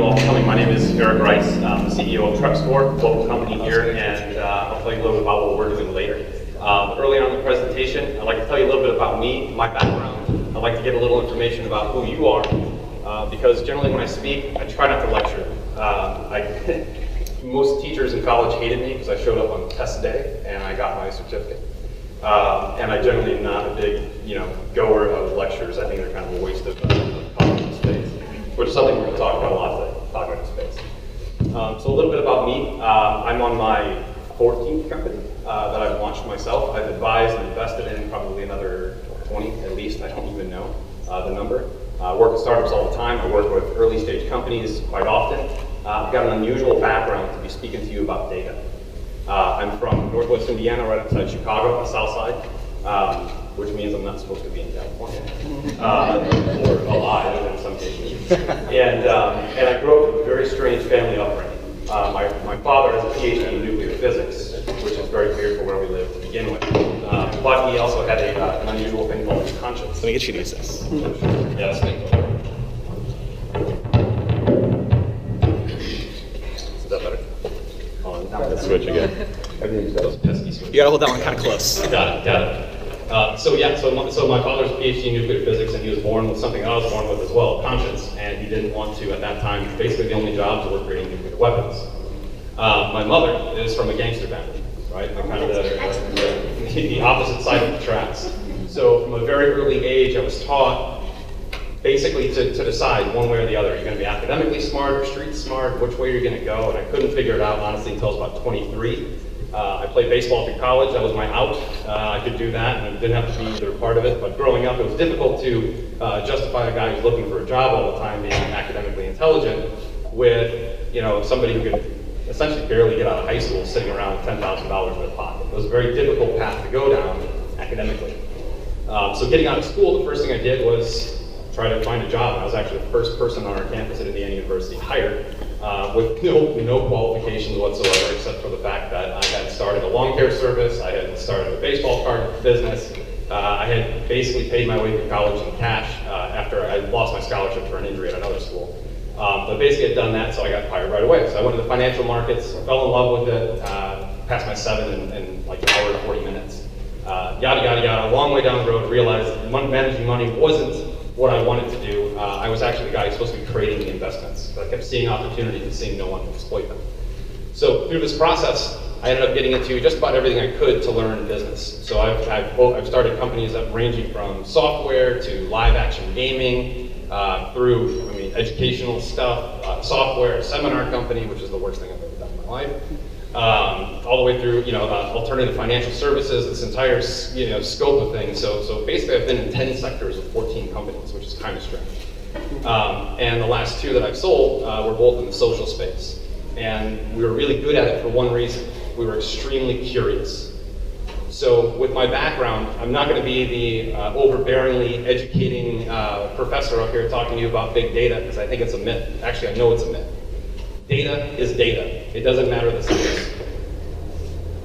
you all for coming. My name is Eric Rice. I'm the CEO of TrepScore, global company here, and I'll tell you a little bit about what we're doing later. Early on in the presentation, I'd like to tell you a little bit about me, my background. I'd like to get a little information about who you are, because generally when I speak, I try not to lecture. Most teachers in college hated me because I showed up on test day and I got my certificate. And I generally am not a big, goer of lectures. I think they're kind of a waste of college space, which is something we're going to talk about a lot today, talking about space. So a little bit about me. I'm on my 14th company that I've launched myself. I've advised and invested in probably another 20 at least. I don't even know the number. I work with startups all the time. I work with early stage companies quite often. I've got an unusual background to be speaking to you about data. I'm from Northwest Indiana, right outside Chicago, on the south side, which means I'm not supposed to be in California, or alive in some cases. And I grew up with a very strange family upbringing. My father has a PhD in nuclear physics, which is very weird for where we live to begin with. But he also had an unusual thing called conscience. Let me get you to use this. Yeah, that's me. Is that better? Let's switch again. Those pesky switches. You gotta hold that one kind of close. Got it. So my father's a PhD in nuclear physics, and he was born with something I was born with as well, conscience, and he didn't want to, at that time, basically the only jobs were creating nuclear weapons. My mother is from a gangster family, right? Kind of the opposite side of the tracks. So from a very early age, I was taught basically to decide one way or the other. You're going to be academically smart or street smart, which way you're going to go, and I couldn't figure it out, honestly, until I was about 23. I played baseball through college. That was my out. I could do that, and I didn't have to be either part of it, but growing up, it was difficult to justify a guy who's looking for a job all the time being academically intelligent with, somebody who could essentially barely get out of high school sitting around with $10,000 in their pocket. It was a very difficult path to go down academically. So getting out of school, the first thing I did was try to find a job. I was actually the first person on our campus at Indiana University hired with no qualifications whatsoever, except for the fact that I had started a lawn care service, I had started a baseball card business, I had basically paid my way through college in cash after I lost my scholarship for an injury at another school. But basically I'd done that, so I got hired right away. So I went to the financial markets, fell in love with it, passed my 7 in like an hour and 40 minutes. Yada, yada, yada, a long way down the road, realized managing money wasn't what I wanted to do. I was actually the guy who's supposed to be creating the investments. But I kept seeing opportunities and seeing no one to exploit them. So through this process, I ended up getting into just about everything I could to learn business. So I've started companies that ranging from software to live action gaming, through educational stuff, software, a seminar company, which is the worst thing I've ever done in my life. All the way through, alternative financial services, this entire, scope of things. So basically, I've been in 10 sectors of 14 companies, which is kind of strange. And the last 2 that I've sold were both in the social space. And we were really good at it for one reason. We were extremely curious. So with my background, I'm not going to be the overbearingly educating professor up here talking to you about big data, because I think it's a myth. Actually, I know it's a myth. Data is data. It doesn't matter the size.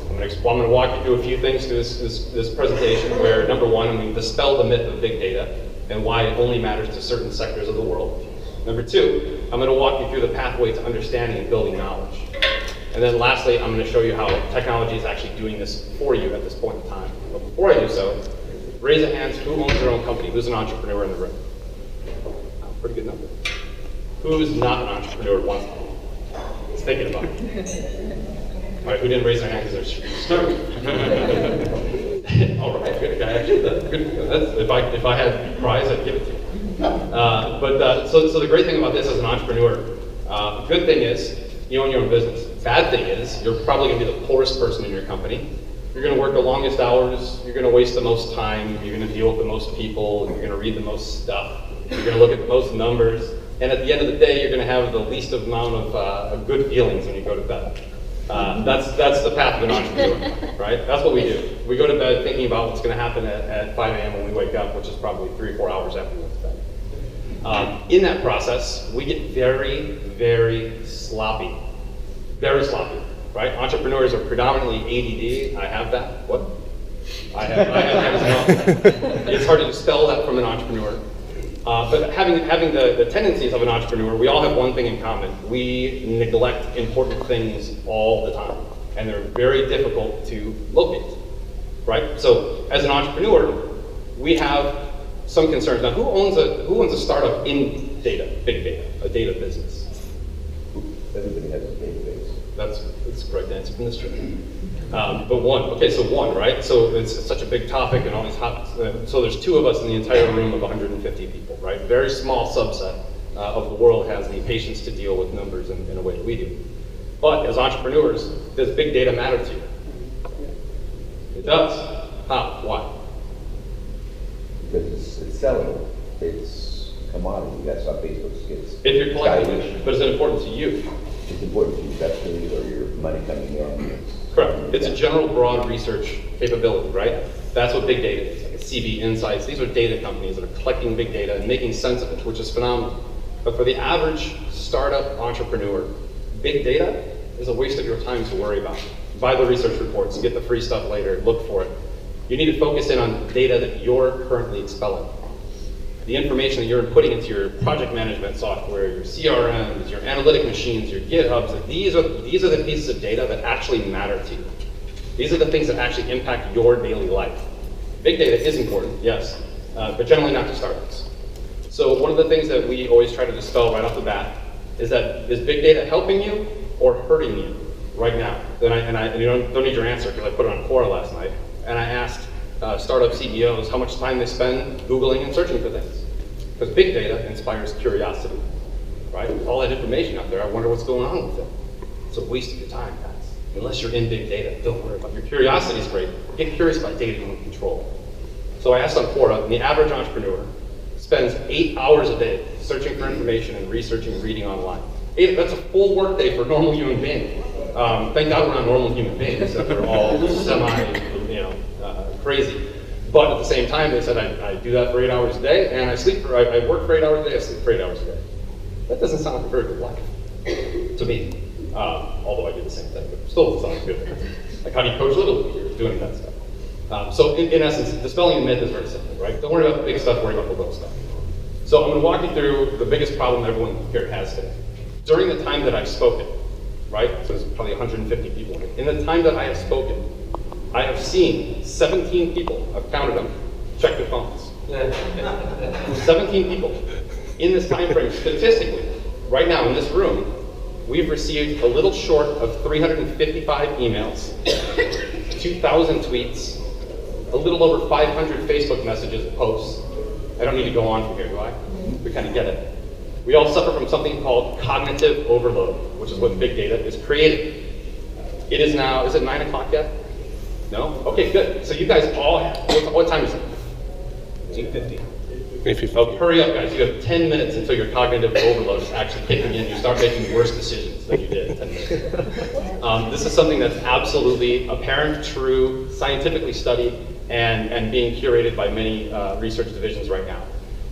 I'm going to walk you through a few things through this presentation where, number one, I'm going to dispel the myth of big data and why it only matters to certain sectors of the world. Number 2, I'm going to walk you through the pathway to understanding and building knowledge. And then lastly, I'm going to show you how technology is actually doing this for you at this point in time. But before I do so, raise a hand who owns their own company. Who's an entrepreneur in the room? Pretty good number. Who's not an entrepreneur once? Thinking about it. All right, who didn't raise their hand because they're starving? All right, good guy. Actually, that's good. If I had prize, I'd give it to you. So the great thing about this as an entrepreneur, the good thing is you own your own business. Bad thing is you're probably going to be the poorest person in your company. You're going to work the longest hours. You're going to waste the most time. You're going to deal with the most people. You're going to read the most stuff. You're going to look at the most numbers. And at the end of the day, you're going to have the least amount of good feelings when you go to bed. That's the path of an entrepreneur, right? That's what we do. We go to bed thinking about what's going to happen at 5 a.m. when we wake up, which is probably 3 or 4 hours after we went to bed. In that process, we get very, very sloppy. Very sloppy, right? Entrepreneurs are predominantly ADD. I have that. What? I have that as well. It's hard to dispel that from an entrepreneur. But having the tendencies of an entrepreneur, we all have one thing in common. We neglect important things all the time, and they're very difficult to locate, right? So as an entrepreneur, we have some concerns. Now, who owns a startup in data, big data, a data business? Everybody has a database. That's the correct answer from this trip. But one, okay, so one, right? So it's such a big topic and all these hot, so there's 2 of us in the entire room of 150 people, right? Very small subset of the world has the patience to deal with numbers in a way that we do. But as entrepreneurs, does big data matter to you? It does. How? Why? Because it's sellable. It's a commodity. That's how Facebook gets. If you're collecting valuation. it, but is it important to you? It's important to investors or your money coming in. Correct. It's a general broad research capability, right? That's what big data is, like a CB Insights. These are data companies that are collecting big data and making sense of it, which is phenomenal. But for the average startup entrepreneur, big data is a waste of your time to worry about. Buy the research reports, get the free stuff later, look for it. You need to focus in on data that you're currently expelling. The information that you're putting into your project management software, your CRMs, your analytic machines, your GitHubs, these are the pieces of data that actually matter to you. These are the things that actually impact your daily life. Big data is important, yes, but generally not to startups. So one of the things that we always try to dispel right off the bat is that is big data helping you or hurting you right now? And you don't need your answer because I put it on Quora last night, and I asked startup CEOs how much time they spend Googling and searching for things. Because big data inspires curiosity, right? With all that information out there, I wonder what's going on with it. It's a waste of your time, guys. Unless you're in big data, don't worry about it. Your curiosity is great. Get curious about data you can control. So I asked on Quora, and the average entrepreneur spends 8 hours a day searching for information and researching and reading online. That's a full work day for a normal human being. Thank God we're not normal human beings, that we're all crazy. But at the same time, they said I do that for 8 hours a day, and I work for 8 hours a day, I sleep for 8 hours a day. That doesn't sound like a very good life to me. Although I do the same thing, but still doesn't sound good. Like how do you coach little leaguers doing that stuff? So in essence, dispelling the myth is very simple, right? Don't worry about the big stuff, worry about the little stuff. So I'm going to walk you through the biggest problem everyone here has today. During the time that I've spoken, right? So there's probably 150 people here. In the time that I have spoken, I have seen 17 people, I've counted them, check their phones. 17 people. In this time frame, statistically, right now in this room, we've received a little short of 355 emails, 2,000 tweets, a little over 500 Facebook messages and posts. I don't need to go on from here, do I? We kind of get it. We all suffer from something called cognitive overload, which is what big data is creating. It is now, is it 9 o'clock yet? No? Okay, good. So you guys all have, what time is it? 8:50. 8:50. Oh, hurry up, guys. You have 10 minutes until your cognitive overload is actually kicking in. You start making worse decisions than you did in 10 minutes. This is something that's absolutely apparent, true, scientifically studied, and being curated by many research divisions right now.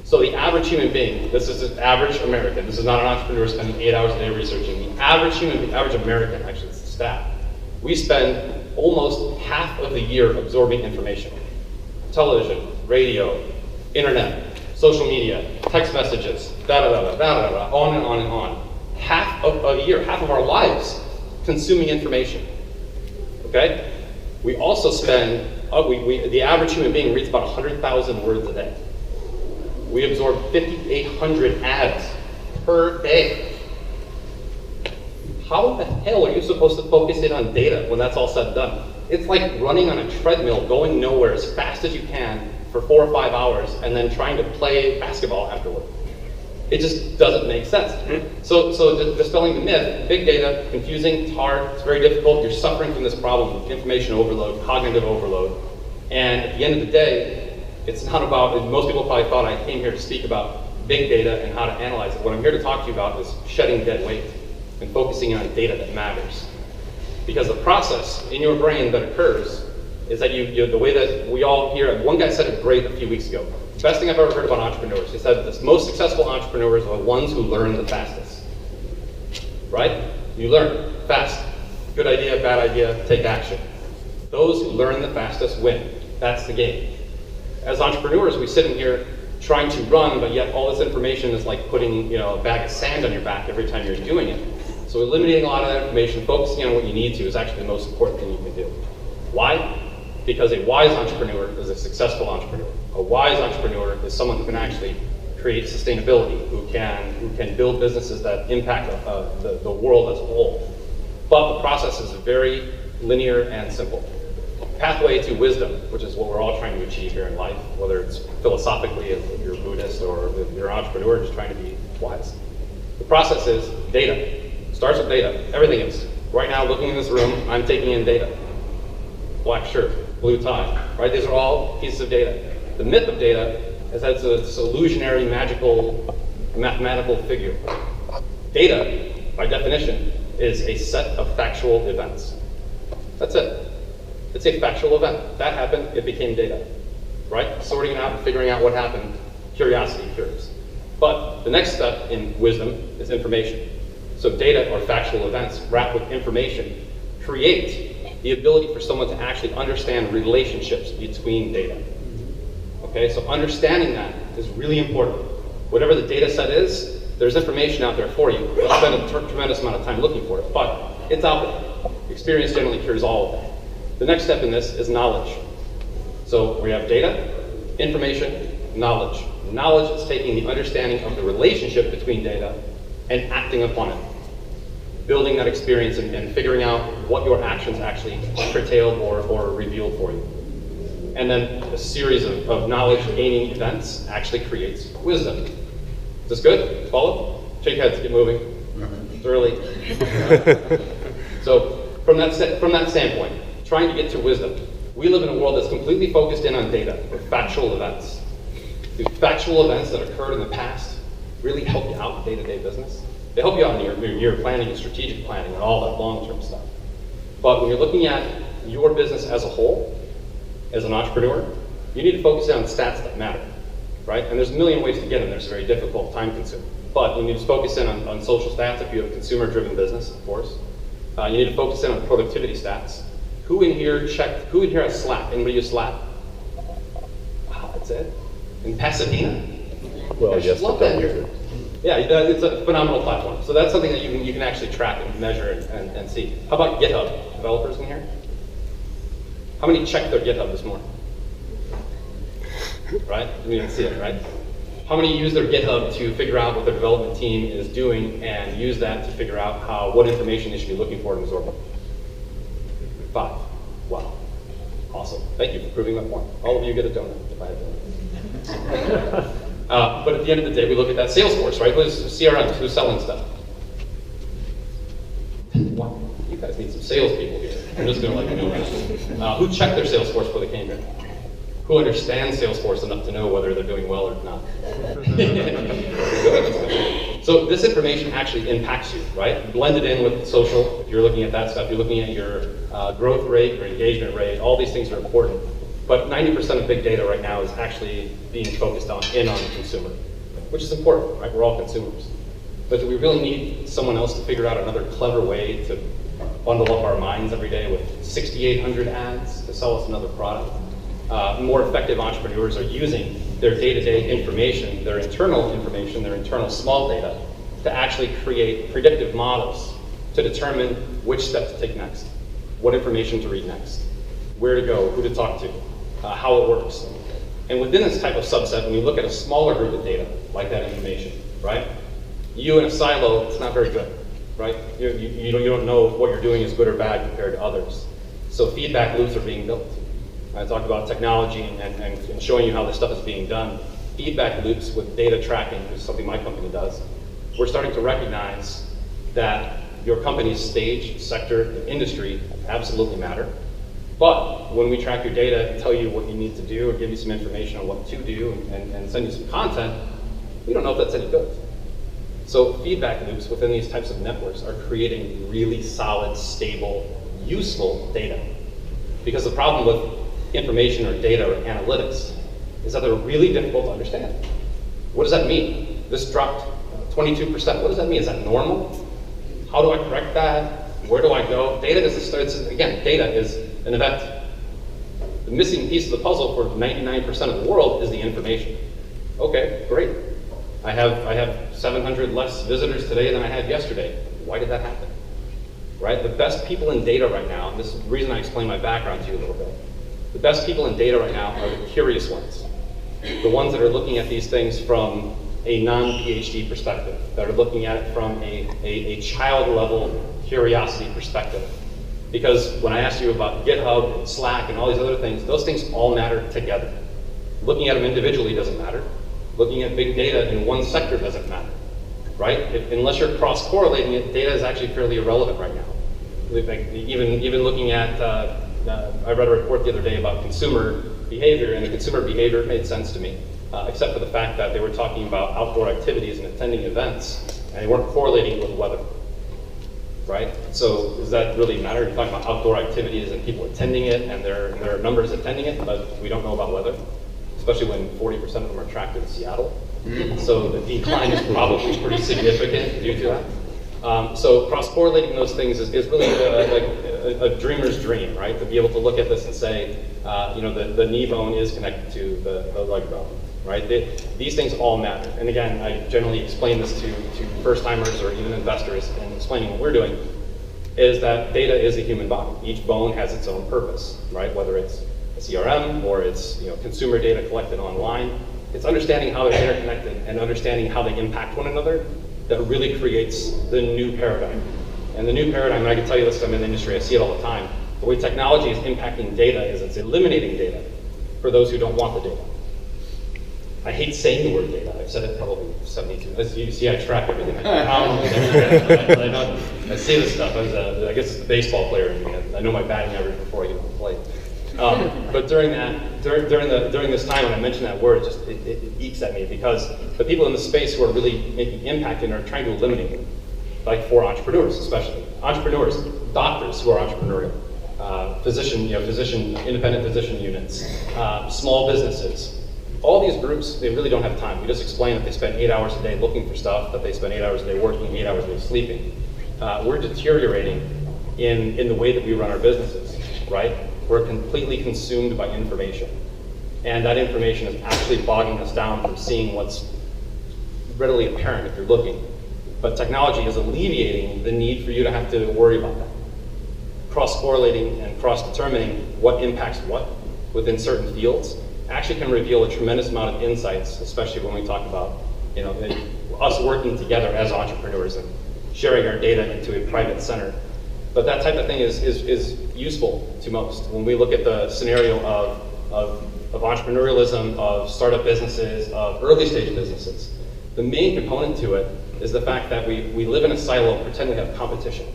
So the average human being, this is an average American, this is not an entrepreneur spending 8 hours a day researching. The average average American, actually, it's the stat. We spend almost half of the year absorbing information. Television, radio, internet, social media, text messages, on and on and on. Half of a year, half of our lives consuming information, okay? We also spend, the average human being reads about 100,000 words a day. We absorb 5,800 ads per day. How the hell are you supposed to focus in on data when that's all said and done? It's like running on a treadmill, going nowhere as fast as you can for 4 or 5 hours, and then trying to play basketball afterward. It just doesn't make sense. So dispelling the myth, big data, confusing, it's hard, it's very difficult. You're suffering from this problem of information overload, cognitive overload. And at the end of the day, it's not about, and most people probably thought I came here to speak about big data and how to analyze it. What I'm here to talk to you about is shedding dead weight and focusing on data that matters. Because the process in your brain that occurs is that the way that we all hear, one guy said it great a few weeks ago. Best thing I've ever heard about entrepreneurs. He said the most successful entrepreneurs are the ones who learn the fastest. Right? You learn fast. Good idea, bad idea, take action. Those who learn the fastest win. That's the game. As entrepreneurs, we sit in here trying to run, but yet all this information is like putting a bag of sand on your back every time you're doing it. So eliminating a lot of that information, focusing on what you need to is actually the most important thing you can do. Why? Because a wise entrepreneur is a successful entrepreneur. A wise entrepreneur is someone who can actually create sustainability, who can build businesses that impact the world as a whole. But the process is very linear and simple. Pathway to wisdom, which is what we're all trying to achieve here in life, whether it's philosophically, if you're a Buddhist, or if you're an entrepreneur just trying to be wise. The process is data. Starts with data. Everything is. Right now, looking in this room, I'm taking in data. Black shirt, blue tie, right? These are all pieces of data. The myth of data is that it's this illusionary, magical, mathematical figure. Data, by definition, is a set of factual events. That's it. It's a factual event. That happened, it became data, right? Sorting it out and figuring out what happened, curiosity cures. But the next step in wisdom is information. So data or factual events wrapped with information create the ability for someone to actually understand relationships between data. Okay, so understanding that is really important. Whatever the data set is, there's information out there for you. You'll spend a tremendous amount of time looking for it, but it's out there. Experience generally cures all of that. The next step in this is knowledge. So we have data, information, knowledge. Knowledge is taking the understanding of the relationship between data and acting upon it. Building that experience and figuring out what your actions actually curtailed or revealed for you. And then a series of knowledge gaining events actually creates wisdom. Is this good? Follow? Shake heads, get moving. It's early. So from that standpoint, trying to get to wisdom, we live in a world that's completely focused in on data, or factual events. Do factual events that occurred in the past really help you out in day-to-day business? They help you out in your planning and strategic planning and all that long-term stuff. But when you're looking at your business as a whole, as an entrepreneur, you need to focus on stats that matter, right? And there's a million ways to get them. There's very difficult, time-consuming. But you need to focus in on social stats if you have a consumer-driven business, of course. You need to focus in on productivity stats. Who in here has Slack? Anybody use Slack? Wow, that's it? In Pasadena? Well, yes, love but that don't here. use it. Yeah, it's a phenomenal platform. So that's something that you can actually track and measure and see. How about GitHub? Developers in here? How many checked their GitHub this morning? Right? You can see it, right? How many use their GitHub to figure out what their development team is doing and use that to figure out what information they should be looking for and absorbing? 5. Wow. Awesome. Thank you for proving my point. All of you get a donut if I had donuts. But at the end of the day, we look at that Salesforce, right? Who's CRMs? Who's selling stuff? Wow. You guys need some salespeople here. I'm just going to let you know. Who checked their Salesforce before they came here? Who understands Salesforce enough to know whether they're doing well or not? So this information actually impacts you, right? Blend it in with social. If you're looking at that stuff, you're looking at your growth rate, your engagement rate. All these things are important. But 90% of big data right now is actually being focused on the consumer, which is important, right? We're all consumers. But do we really need someone else to figure out another clever way to bundle up our minds every day with 6,800 ads to sell us another product? More effective entrepreneurs are using their day-to-day information, their internal small data, to actually create predictive models to determine which step to take next, what information to read next, where to go, who to talk to, how it works. And within this type of subset, when you look at a smaller group of data, like that information, right? You in a silo, it's not very good, right? You don't know if what you're doing is good or bad compared to others. So feedback loops are being built. I talked about technology and showing you how this stuff is being done. Feedback loops with data tracking, which is something my company does. We're starting to recognize that your company's stage, sector, and industry absolutely matter. But when we track your data and tell you what you need to do or give you some information on what to do and send you some content, we don't know if that's any good. So feedback loops within these types of networks are creating really solid, stable, useful data. Because the problem with information or data or analytics is that they're really difficult to understand. What does that mean? This dropped 22%. What does that mean? Is that normal? How do I correct that? Where do I go? Data is an event. The missing piece of the puzzle for 99% of the world is the information. Okay, great. I have 700 less visitors today than I had yesterday. Why did that happen? Right? The best people in data right now, and this is the reason I explained my background to you a little bit. The best people in data right now are the curious ones. The ones that are looking at these things from a non-PhD perspective, that are looking at it from a child-level curiosity perspective. Because when I asked you about GitHub and Slack and all these other things, those things all matter together. Looking at them individually doesn't matter. Looking at big data in one sector doesn't matter, right? Unless you're cross-correlating it, data is actually fairly irrelevant right now. Even looking at, I read a report the other day about consumer behavior, and the consumer behavior made sense to me, except for the fact that they were talking about outdoor activities and attending events, and they weren't correlating with weather, right? So does that really matter? You're talking about outdoor activities and people attending it, and there are numbers attending it, but we don't know about weather, especially when 40% of them are tracked in Seattle. So the decline is probably pretty significant due to that. So cross-correlating those things is really a dreamer's dream, right? To be able to look at this and say, the knee bone is connected to the leg bone, right? These things all matter. And again, I generally explain this to first-timers or even investors in explaining what we're doing, is that data is a human body. Each bone has its own purpose, right? Whether it's a CRM or it's consumer data collected online, it's understanding how they're interconnected and understanding how they impact one another that really creates the new paradigm. And the new paradigm, and I can tell you this, I'm in the industry, I see it all the time. The way technology is impacting data is it's eliminating data for those who don't want the data. I hate saying the word data. I've said it probably 72. As you see, I track everything. I say this stuff. I guess it's the baseball player in me. I know my batting average before I get on the plate. But during this time when I mention that word, it eats at me, because the people in the space who are really making impact and are trying to eliminate it, like for entrepreneurs especially. Entrepreneurs, doctors who are entrepreneurial, independent physician units, small businesses. All these groups, they really don't have time. We just explained that they spend 8 hours a day looking for stuff, that they spend 8 hours a day working, 8 hours a day sleeping. We're deteriorating in the way that we run our businesses, right? We're completely consumed by information. And that information is actually bogging us down from seeing what's readily apparent if you're looking. But technology is alleviating the need for you to have to worry about that. Cross-correlating and cross-determining what impacts what within certain fields actually can reveal a tremendous amount of insights, especially when we talk about us working together as entrepreneurs and sharing our data into a private center. But that type of thing is useful to most. When we look at the scenario of entrepreneurialism, of startup businesses, of early stage businesses, the main component to it is the fact that we live in a silo and pretend we have competition,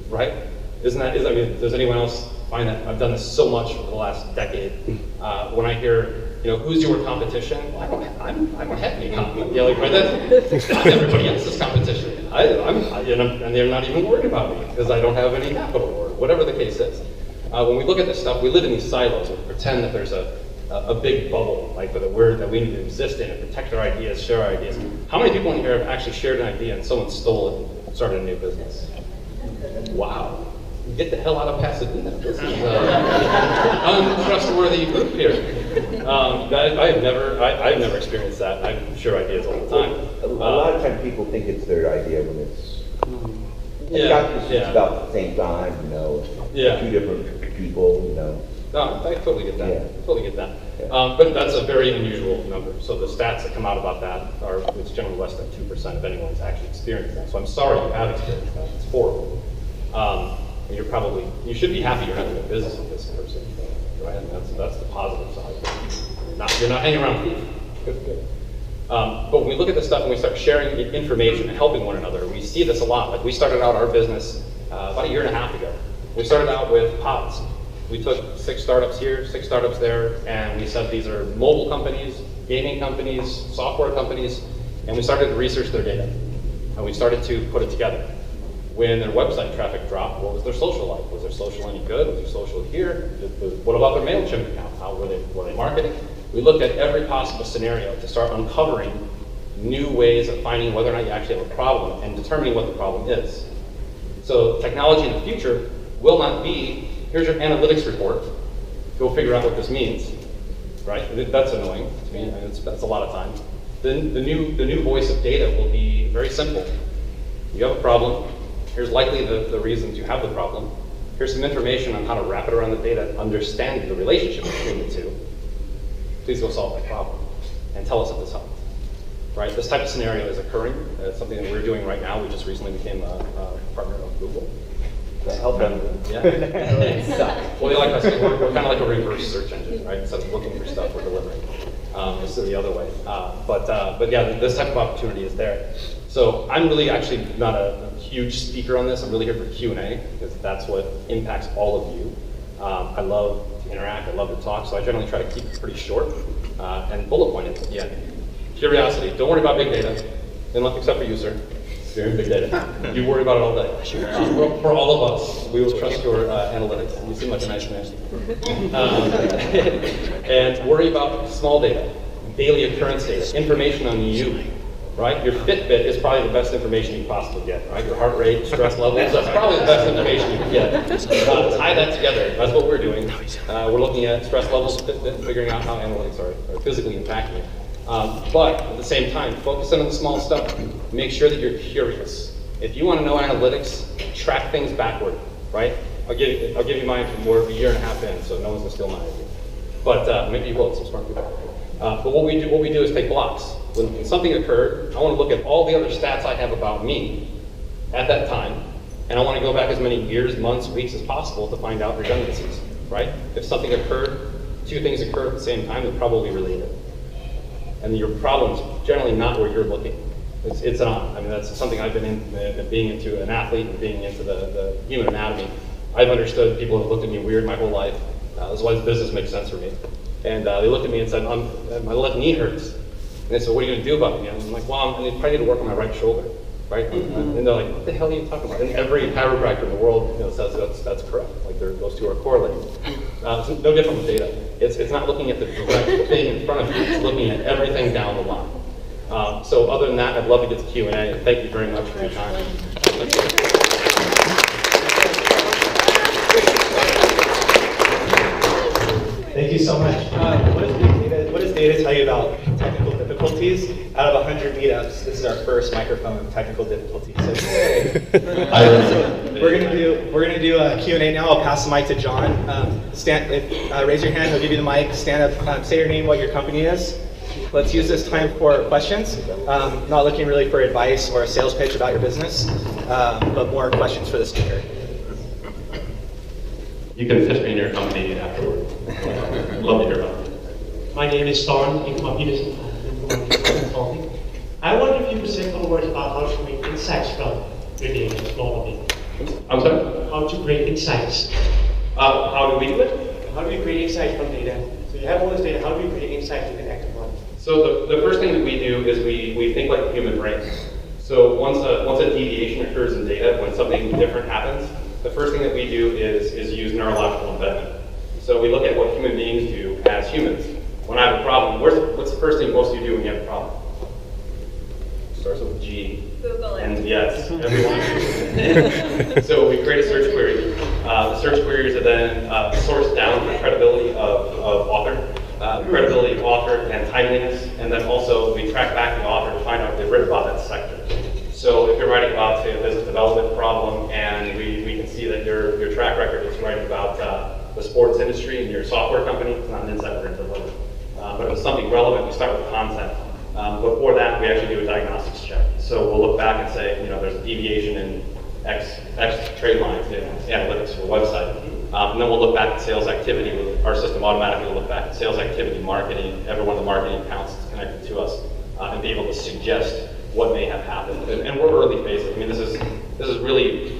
right? Does anyone else find that? I've done this so much over the last decade. When I hear, who's your competition? Well, I don't have any competition. That's not everybody else's competition. And they're not even worried about me because I don't have any capital or whatever the case is. When we look at this stuff, we live in these silos. We pretend that there's a big bubble, like that we need to exist in and protect our ideas, share our ideas. How many people in here have actually shared an idea and someone stole it and started a new business? Wow. Get the hell out of Pasadena. This is untrustworthy group here. I've never experienced that. I share ideas all the time. A lot of times people think it's their idea when it's about the same time, two different people, No, I totally get that. Yeah. Totally get that. Yeah. But that's a very unusual number. So the stats that come out about that it's generally less than 2% of anyone's actually experienced that. So I'm sorry you have experienced that. It's horrible. You should be happy you're having a business with this person, right? And that's the positive side. You're not hanging around people. Good. But when we look at this stuff and we start sharing information and helping one another, we see this a lot. Like we started out our business about a year and a half ago. We started out with pods. We took 6 startups here, 6 startups there, and we said these are mobile companies, gaming companies, software companies, and we started to research their data. And we started to put it together. When their website traffic dropped, what was their social like? Was their social any good? Was their social here? What about their MailChimp account? How were they marketing? We looked at every possible scenario to start uncovering new ways of finding whether or not you actually have a problem and determining what the problem is. So technology in the future will not be, here's your analytics report, go figure out what this means. right? That's annoying to me. I mean, that's a lot of time. Then the new voice of data will be very simple. You have a problem. Here's likely the reasons you have the problem. Here's some information on how to wrap it around the data, understand the relationship between the two. Please go solve that problem and tell us if this helped. Right? This type of scenario is occurring. It's something that we're doing right now. We just recently became a partner of Google. Help them. Yeah. Well, they like us. We're kind of like a reverse search engine, right? Instead of looking for stuff, we're delivering. Instead of the other way. But yeah, this type of opportunity is there. So I'm really actually not a huge speaker on this. I'm really here for Q&A because that's what impacts all of you. I love to interact. I love to talk. So I generally try to keep it pretty short and bullet pointed. Yeah. Curiosity. Don't worry about big data, except for you, sir. You're in big data. You worry about it all day. For all of us, we will trust your analytics. You seem like a nice man. And worry about small data, daily occurrence data, information on you, right? Your Fitbit is probably the best information you can possibly get, right? Your heart rate, stress levels, that's probably the best information you can get. Tie that together. That's what we're doing. We're looking at stress levels, Fitbit, figuring out how analytics are physically impacting it. But at the same time, focus on the small stuff. Make sure that you're curious. If you want to know analytics, track things backward, right? I'll give you mine from more of a year and a half in, so no one's gonna steal mine. But maybe you will, some smart people. But what we do is take blocks. When something occurred, I want to look at all the other stats I have about me at that time, and I want to go back as many years, months, weeks as possible to find out redundancies, right? If something occurred, two things occur at the same time, they're probably related. And your problem's generally not where you're looking. It's not. I mean, that's something I've been in, being into an athlete and being into the human anatomy. I've understood people have looked at me weird my whole life. That's why this business makes sense for me. And they looked at me and said, my left knee hurts. And they said, what are you going to do about it? And I'm like, well, I probably need to work on my right shoulder, right? And they're like, what the hell are you talking about? And every chiropractor in the world says that's correct. Like those two are correlated. It's no different with data. It's not looking at the direct thing in front of you. It's looking at everything down the line. So other than that, I'd love to get to Q&A. And thank you very much for your time. Thank you so much. What does data tell you about technical difficulties? Out of 100 meetups, this is our first microphone technical difficulty. So we're gonna do a Q&A now. I'll pass the mic to John. Raise your hand. He'll give you the mic. Stand up. Say your name, what your company is. Let's use this time for questions. Not looking really for advice or a sales pitch about your business, but more questions for the speaker. You can pitch me in your company afterward. Love to hear about it. My name is Thorn, Income Peterson, Consulting. I wonder if you could say a couple words about how to create insights from your data normally. I'm sorry? How to create insights. How do we do it? How do we create insights from data? So you have all this data, how do we create insights you can act upon? So the first thing that we do is we think like a human brain. So once a deviation occurs in data, when something different happens, the first thing that we do is use neurological embeddment. So we look at what human beings do as humans. When I have a problem, what's the first thing most of you do when you have a problem? Starts with G. Google it. And yes, everyone. So we create a search query. The search queries are then sourced down for credibility of author, credibility of author and timeliness, and then also we track back the author to find out if they've written about that sector. So if you're writing about, say, a business development problem, and we can see that your track record is writing about the sports industry and your software company, it's not an insight we're going to deliver. But if it's something relevant, we start with content. Before that, we actually do a diagnostics check. So we'll look back and say, there's a deviation in X trade lines in analytics for a website. And then we'll look back at sales activity. Our system automatically will look back at sales activity, marketing, every one of the marketing accounts that's connected to us, and be able to suggest what may have happened. And we're early phases. I mean, this is really,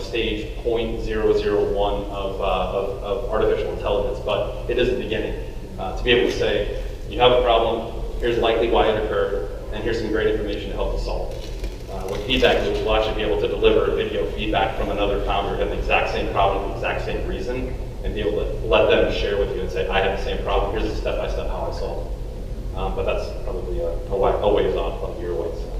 stage 0.001 of artificial intelligence, but it is the beginning. To be able to say, you have a problem, here's likely why it occurred, and here's some great information to help you solve it. With feedback loops, we'll actually be able to deliver video feedback from another founder who had the exact same problem, the exact same reason, and be able to let them share with you and say, I have the same problem, here's a step-by-step how I solve it. But that's probably a ways off, like a year away. So.